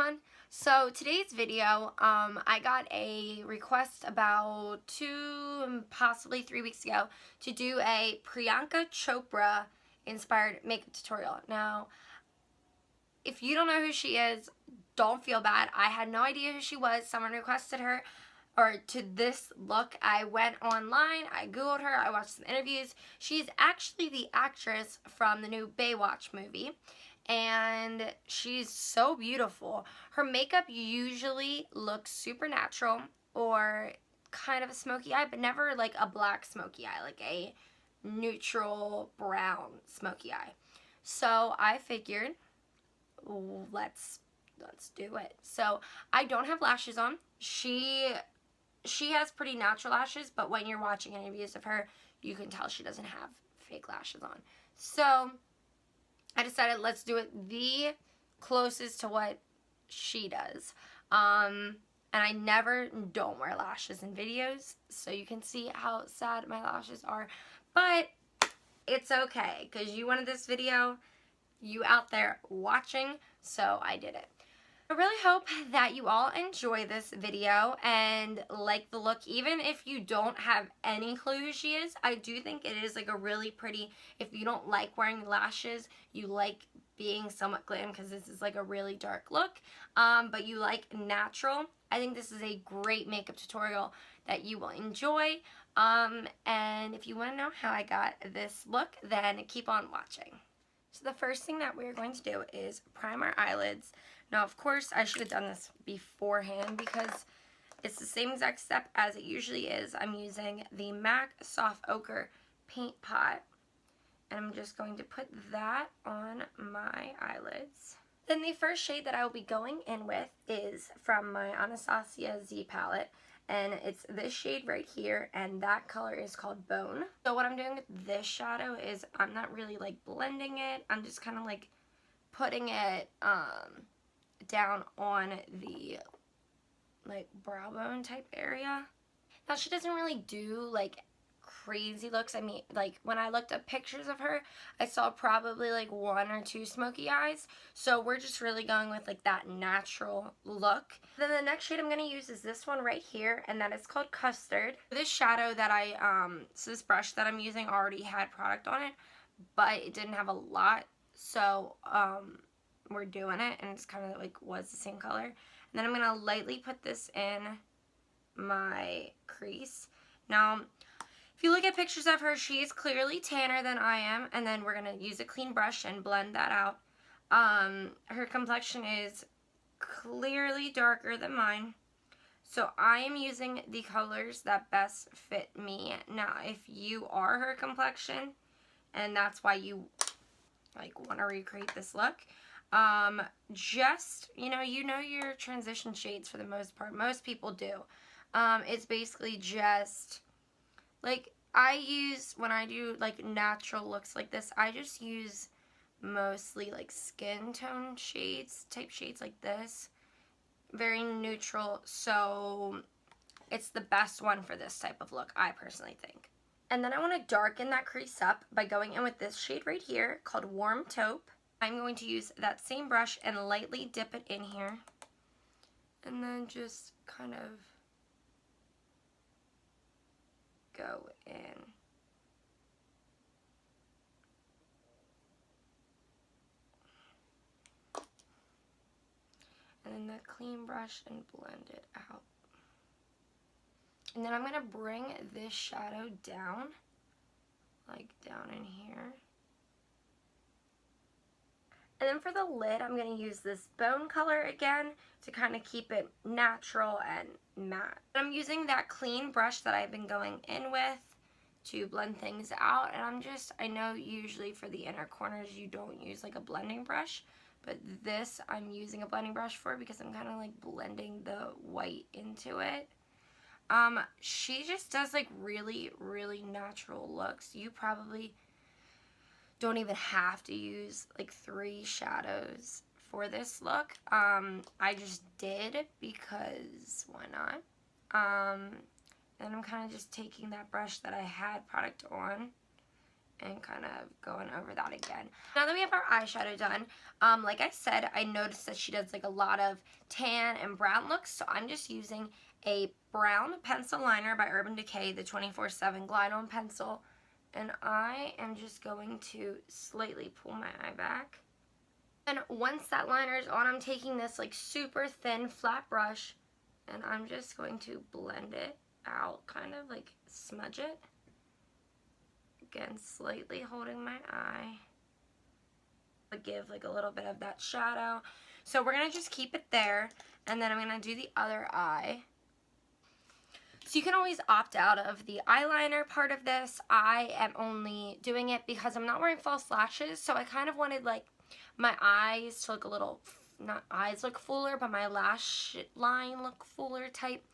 everyone. So today's video, I got a request about 2, possibly 3 weeks ago to do a Priyanka Chopra inspired makeup tutorial. Now, if you don't know who she is, don't feel bad. I had no idea who she was. Someone requested her or to this look. I went online, I googled her, I watched some interviews. She's actually the actress from the new Baywatch movie, and she's so beautiful. Her makeup usually looks super natural or kind of a smoky eye, but never like a black smoky eye, like a neutral brown smoky eye. So I figured, let's do it. So I don't have lashes on. She has pretty natural lashes, but when you're watching interviews of her, you can tell she doesn't have fake lashes on. So I decided let's do it the closest to what she does. And I don't wear lashes in videos, so you can see how sad my lashes are. But it's okay, because you wanted this video, you out there watching, so I did it. I really hope that you all enjoy this video and like the look. Even if you don't have any clue who she is, I do think it is like a really pretty, if you don't like wearing lashes, you like being somewhat glam because this is like a really dark look, but you like natural, I think this is a great makeup tutorial that you will enjoy. And if you want to know how I got this look, then keep on watching. So the first thing that we're going to do is prime our eyelids. Now, of course, I should have done this beforehand because it's the same exact step as it usually is. I'm using the MAC Soft Ochre Paint Pot, and I'm just going to put that on my eyelids. Then the first shade that I will be going in with is from my Anastasia Z palette, and it's this shade right here, and that color is called Bone. So what I'm doing with this shadow is I'm not really like blending it, I'm just kind of like putting it down on the like brow bone type area. Now she doesn't really do like crazy looks. I mean, like when I looked up pictures of her, I saw probably like 1 or 2 smoky eyes. So we're just really going with like that natural look. Then the next shade I'm going to use is this one right here, and that is called Custard. This shadow that so this brush that I'm using already had product on it, but it didn't have a lot. So we're doing it, and it's kind of like was the same color. And then I'm going to lightly put this in my crease. Now, if you look at pictures of her, she is clearly tanner than I am, and then we're going to use a clean brush and blend that out. Her complexion is clearly darker than mine, so I am using the colors that best fit me. Now, if you are her complexion, and that's why you like want to recreate this look, just, you know your transition shades for the most part. Most people do. It's basically just like I use, when I do like natural looks like this, I just use mostly like skin tone shades, type shades like this. Very neutral, so it's the best one for this type of look, I personally think. And then I want to darken that crease up by going in with this shade right here called Warm Taupe. I'm going to use that same brush and lightly dip it in here. And then just kind of go in. And then the clean brush and blend it out. And then I'm going to bring this shadow down, like down in here. And then for the lid, I'm going to use this bone color again to kind of keep it natural and matte. I'm using that clean brush that I've been going in with to blend things out. And I know usually for the inner corners you don't use like a blending brush, but this I'm using a blending brush for because I'm kind of like blending the white into it. She just does like really, really natural looks. You probably don't even have to use like 3 shadows for this look. I just did because why not? And I'm kind of just taking that brush that I had product on and kind of going over that again. Now that we have our eyeshadow done, like I said, I noticed that she does like a lot of tan and brown looks, so I'm just using a brown pencil liner by Urban Decay, the 24/7 Glide On Pencil, and I am just going to slightly pull my eye back. And once that liner is on, I'm taking this like super thin flat brush, and I'm just going to blend it out, kind of like smudge it. Again, slightly holding my eye. Give like a little bit of that shadow. So we're going to just keep it there, and then I'm going to do the other eye. So you can always opt out of the eyeliner part of this. I am only doing it because I'm not wearing false lashes, so I kind of wanted like my eyes to look a little, not eyes look fuller, but my lash line look fuller type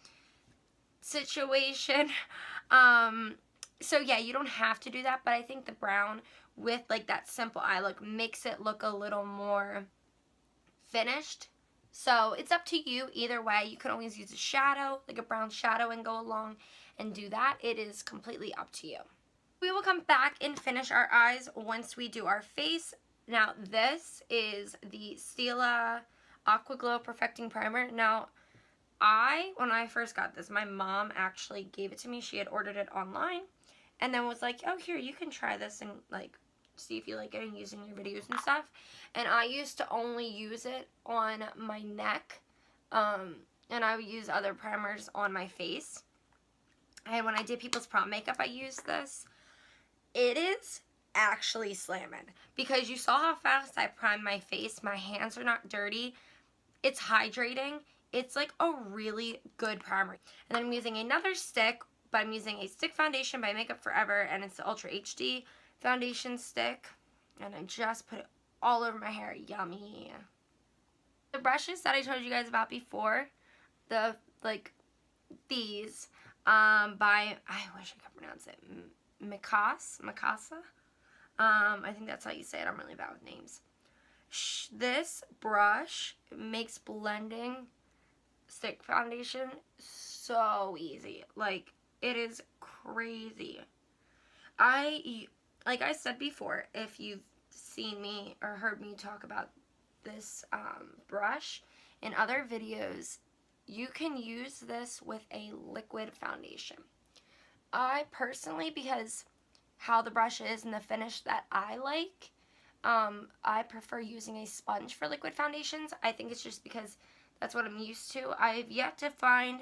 situation. So yeah, you don't have to do that, but I think the brown with like that simple eye look makes it look a little more finished. So it's up to you either way. You can always use a shadow, like a brown shadow, and go along and do that. It is completely up to you. We will come back and finish our eyes once we do our face. Now this is the Stila Aqua Glow Perfecting Primer. Now when I first got this, my mom actually gave it to me. She had ordered it online and then was like, oh, here, you can try this and like see if you like it and use it in your videos and stuff. And I used to only use it on my neck, and I would use other primers on my face. And when I did people's prom makeup, I used this. It is actually slamming, because you saw how fast I primed my face. My hands are not dirty. It's hydrating. It's like a really good primer. And then I'm using another stick, but I'm using a stick foundation by Makeup Forever, and it's the Ultra HD foundation stick. And I just put it all over my hair. Yummy. The brushes that I told you guys about before, these by, I wish I could pronounce it, Mikasa. I think that's how you say it. I'm really bad with names. This brush makes blending stick foundation so easy. Like, it is crazy. Like I said before, if you've seen me or heard me talk about this brush in other videos, you can use this with a liquid foundation. I personally, because how the brush is and the finish that I like, I prefer using a sponge for liquid foundations. I think it's just because that's what I'm used to. I've yet to find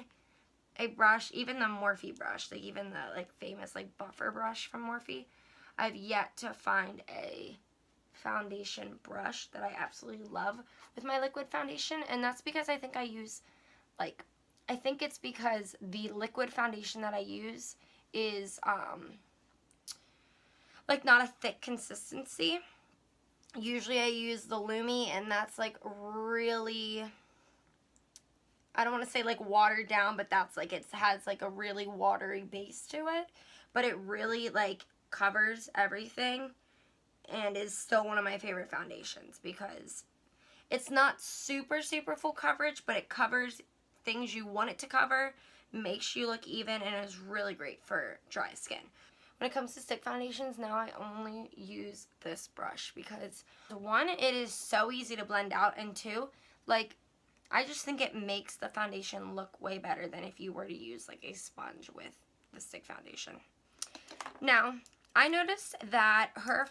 a brush, even the Morphe brush, like even the like famous like buffer brush from Morphe. I've yet to find a foundation brush that I absolutely love with my liquid foundation, and that's because I think I use, like, I think it's because the liquid foundation that I use is like not a thick consistency. Usually I use the Lumi, and that's like really, I don't want to say like watered down, but that's like, it has like a really watery base to it, but it really like covers everything and is still one of my favorite foundations because it's not super full coverage, but it covers things you want it to cover, makes you look even, and is really great for dry skin. When it comes to stick foundations, now I only use this brush because, one, it is so easy to blend out, and two, like, I just think it makes the foundation look way better than if you were to use like a sponge with the stick foundation. Now, I noticed that her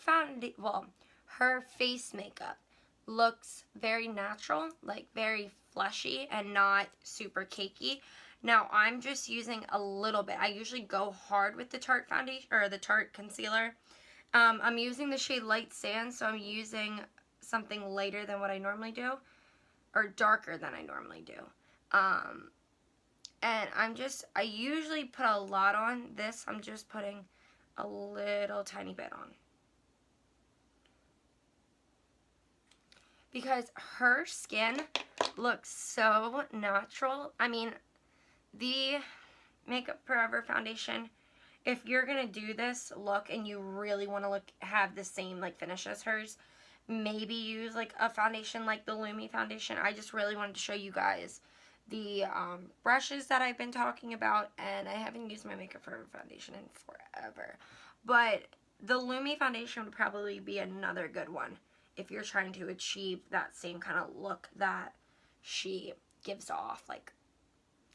face makeup looks very natural, like very fleshy and not super cakey. Now, I'm just using a little bit. I usually go hard with the Tarte foundation, or the Tarte concealer. I'm using the shade Light Sand, so I'm using something lighter than what I normally do, or darker than I normally do. And I usually put a lot on. This, I'm just putting a little tiny bit on. Because her skin looks so natural. I mean, the Makeup Forever foundation, if you're going to do this look and you really want to have the same like finish as hers, maybe use like a foundation like the Lumi foundation. I just really wanted to show you guys the brushes that I've been talking about, and I haven't used my Makeup Forever foundation in forever. But the Lumi foundation would probably be another good one if you're trying to achieve that same kind of look that she gives off, like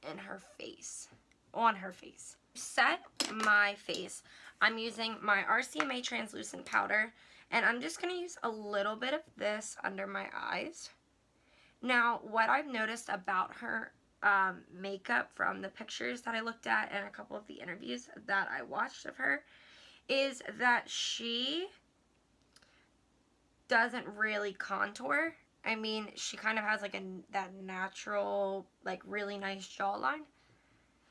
in her face, on her face. Set my face, I'm using my RCMA translucent powder, and I'm just going to use a little bit of this under my eyes. Now, what I've noticed about her makeup from the pictures that I looked at and a couple of the interviews that I watched of her is that she doesn't really contour. I mean, she kind of has like that natural, like really nice jawline.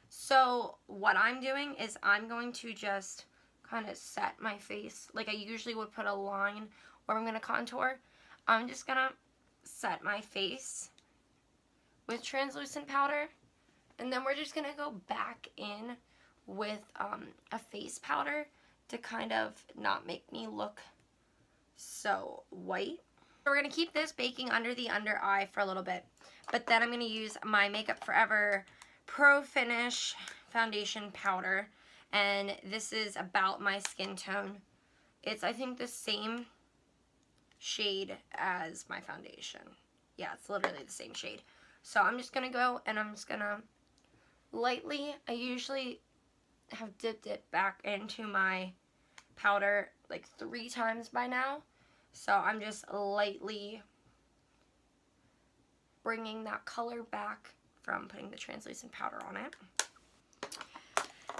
So what I'm doing is I'm going to just kind of set my face like I usually would put a line where I'm going to contour. I'm just going to set my face with translucent powder, and then we're just going to go back in with a face powder to kind of not make me look so white. We're going to keep this baking under the under eye for a little bit, but then I'm going to use my Makeup Forever Pro Finish foundation powder, and this is about my skin tone. It's, I think, the same shade as my foundation. Yeah, it's literally the same shade. So I'm just going to go and I'm just going to lightly, I usually have dipped it back into my powder like 3 times by now. So I'm just lightly bringing that color back from putting the translucent powder on it.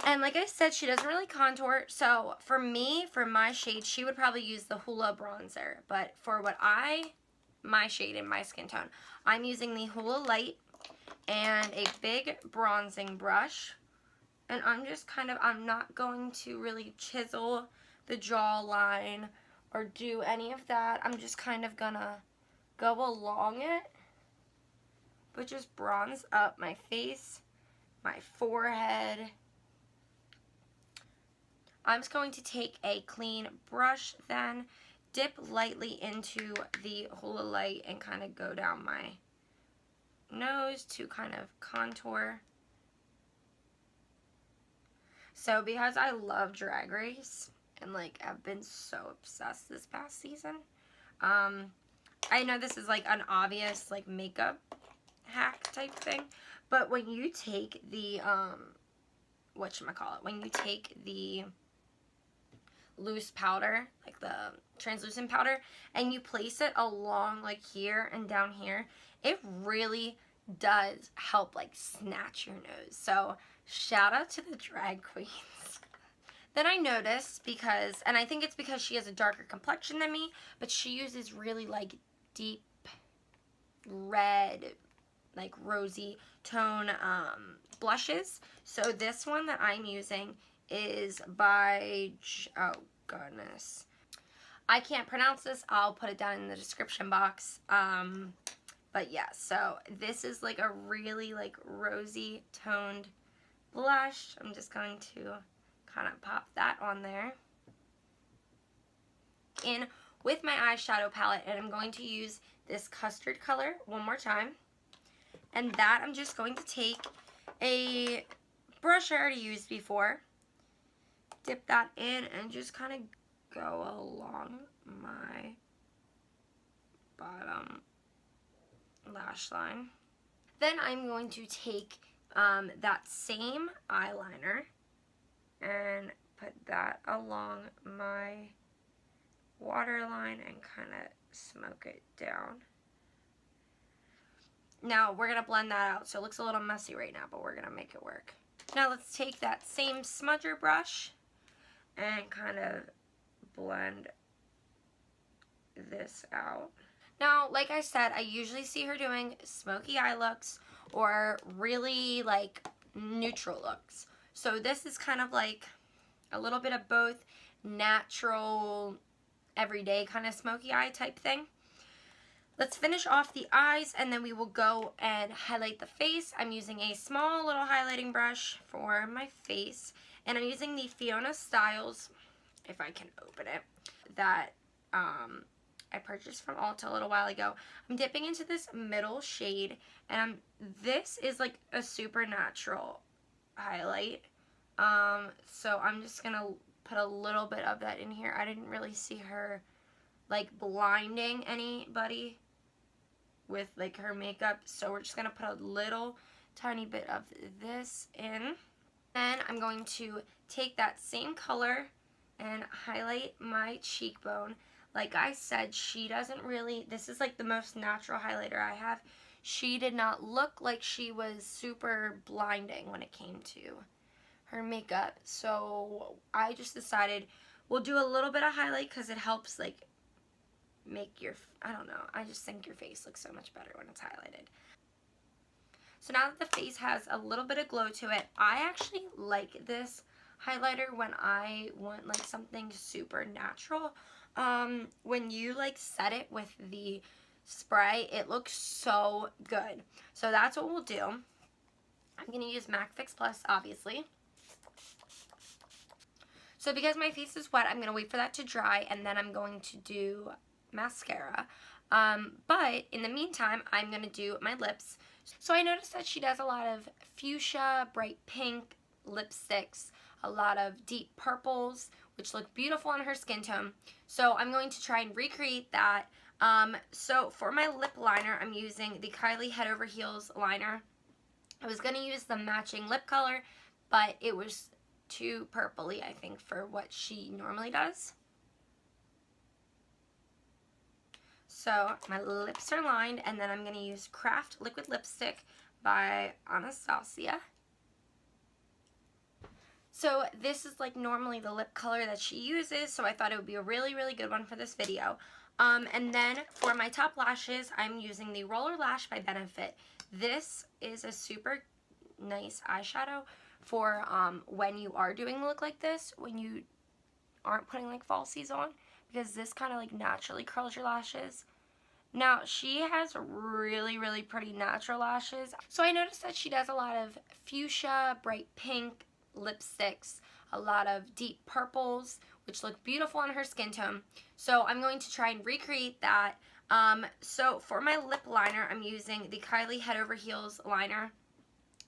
And like I said, she doesn't really contour. So for me, for my shade, she would probably use the Hoola bronzer. But for my shade and my skin tone, I'm using the Hoola Light and a big bronzing brush. And I'm just kind of, I'm not going to really chisel the jawline or do any of that. I'm just kind of gonna go along it, but just bronze up my face, my forehead. I'm just going to take a clean brush then, dip lightly into the Hoola Light and kind of go down my nose to kind of contour. So because I love Drag Race and like I've been so obsessed this past season, I know this is like an obvious like makeup hack type thing, but when you take the when you take the loose powder, like the translucent powder, and you place it along like here and down here, it really does help like snatch your nose. So shout out to the drag queens. Then I noticed, because, and I think it's because she has a darker complexion than me, but she uses really like deep red, like rosy tone blushes. So this one that I'm using is by, oh goodness, I can't pronounce this. I'll put it down in the description box. But yeah, so this is like a really like rosy toned blush. I'm just going to kind of pop that on there in with my eyeshadow palette, and I'm going to use this custard color one more time. And that I'm just going to take a brush I already used before, dip that in, and just kind of go along my bottom lash line. Then I'm going to take that same eyeliner and put that along my waterline and kind of smoke it down. Now we're going to blend that out, so it looks a little messy right now, but we're going to make it work. Now let's take that same smudger brush and kind of blend this out. Now, like I said, I usually see her doing smoky eye looks or really like neutral looks. So this is kind of like a little bit of both, natural, everyday kind of smoky eye type thing. Let's finish off the eyes, and then we will go and highlight the face. I'm using a small little highlighting brush for my face, and I'm using the Fiona Stiles, if I can open it, that I purchased from Ulta a little while ago. I'm dipping into this middle shade, and this is like a super natural highlight. So I'm just gonna put a little bit of that in here. I didn't really see her like blinding anybody with like her makeup, so we're just gonna put a little tiny bit of this in. Then I'm going to take that same color and highlight my cheekbone. Like I said, she doesn't really, this is like the most natural highlighter I have. She did not look like she was super blinding when it came to her makeup, so I just decided we'll do a little bit of highlight because it helps like make your, I don't know, I just think your face looks so much better when it's highlighted. So now that the face has a little bit of glow to it, I actually like this highlighter when I want like something super natural. When you like set it with the spray, it looks so good. So that's what we'll do. I'm going to use MAC Fix Plus, obviously. So because my face is wet, I'm going to wait for that to dry, and then I'm going to do mascara. But in the meantime, I'm going to do my lips. So I noticed that she does a lot of fuchsia, bright pink lipsticks, a lot of deep purples, which look beautiful on her skin tone. So I'm going to try and recreate that. So for my lip liner, I'm using the Kylie Head Over Heels liner. I was going to use the matching lip color, but it was too purpley, I think, for what she normally does. So my lips are lined, and then I'm going to use Craft Liquid Lipstick by Anastasia. So this is like normally the lip color that she uses, so I thought it would be a really, really good one for this video. And then for my top lashes, I'm using the Roller Lash by Benefit. This is a super nice eyeshadow for when you are doing a look like this, when you aren't putting like falsies on, because this kind of like naturally curls your lashes. Now, she has really, really pretty natural lashes. So I noticed that she does a lot of fuchsia, bright pink lipsticks, a lot of deep purples, which look beautiful on her skin tone. So I'm going to try and recreate that. So for my lip liner, I'm using the Kylie Head Over Heels liner.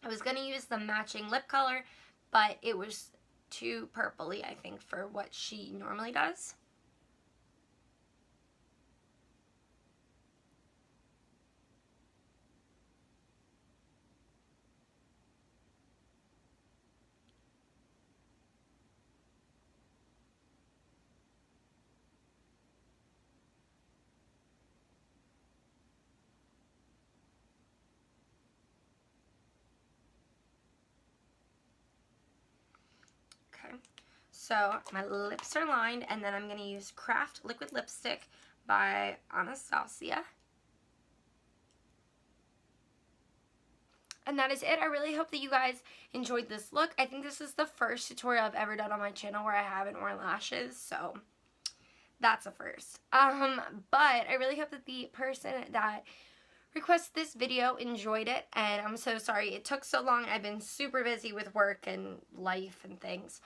I was going to use the matching lip color, but it was too purpley, I think, for what she normally does. So my lips are lined, and then I'm going to use Craft Liquid Lipstick by Anastasia. And that is it. I really hope that you guys enjoyed this look. I think this is the first tutorial I've ever done on my channel where I haven't worn lashes, so that's a first. But I really hope that the person that requested this video enjoyed it, and I'm so sorry it took so long. I've been super busy with work and life and things.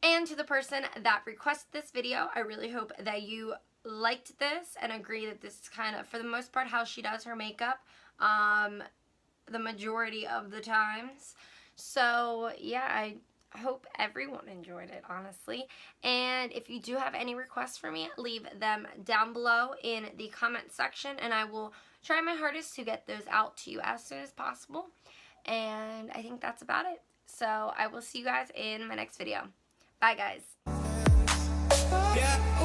And to the person that requested this video, I really hope that you liked this and agree that this is kind of, for the most part, how she does her makeup the majority of the times. So yeah, I hope everyone enjoyed it, honestly. And if you do have any requests for me, leave them down below in the comment section, and I will try my hardest to get those out to you as soon as possible. And I think that's about it. So I will see you guys in my next video. Bye, guys. Yeah.